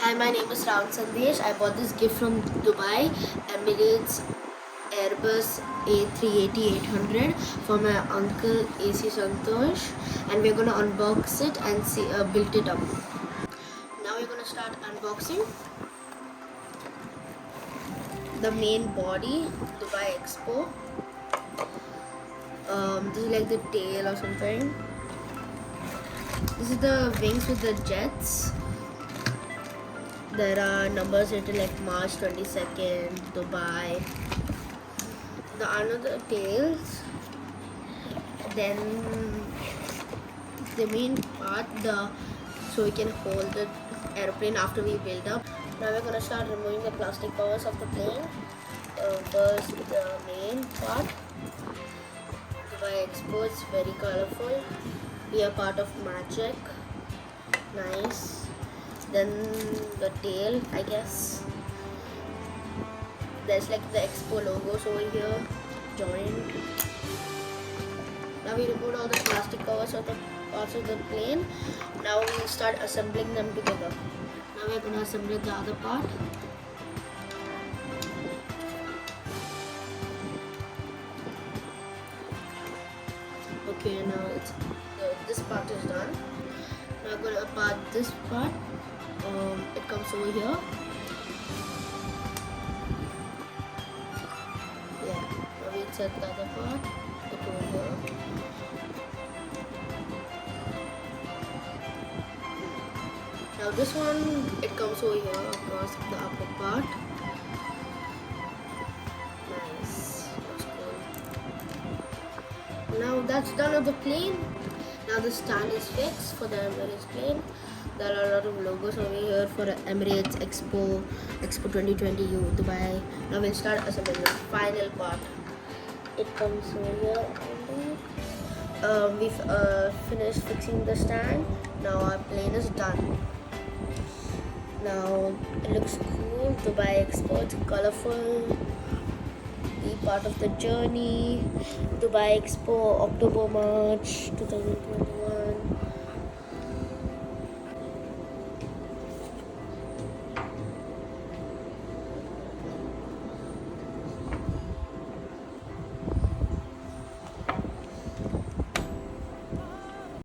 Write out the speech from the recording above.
Hi, my name is Ram Sandesh. I bought this gift from Dubai, Emirates AB380 800 for my uncle AC Santosh, and we're gonna unbox it and see build it up. Now we're gonna start unboxing the main body, Dubai Expo. This is like the tail or something. This is the wings with the jets. There are numbers written like March 22nd, Dubai. The another tails. Then the main part, so we can hold the airplane after we build up. Now we're gonna start removing the plastic covers of the plane. First, the main part. Dubai Expo is very colorful. We are part of magic. Nice. Then the tail, I guess. There's like the Expo logos over here. Join. Now we removed all the plastic covers of the parts of the plane. Now we start assembling them together. Now we're gonna assemble the other part. Okay, now this part is done. Now I'm gonna part this part. It comes over here. Yeah. Now we insert the other part. It over here. Now this one, it comes over here across the upper part. Nice. Looks cool. Now that's done on the plane. Now the stand is fixed for the Emirates plane. There are a lot of logos over here for Emirates Expo 2020 Dubai. Now we'll start assembling the final part. It comes over here. We've finished fixing the stand. Now our plane is done. Now it looks cool. Dubai Expo, it's colorful. Be part of the journey. Dubai Expo, October, March 2020.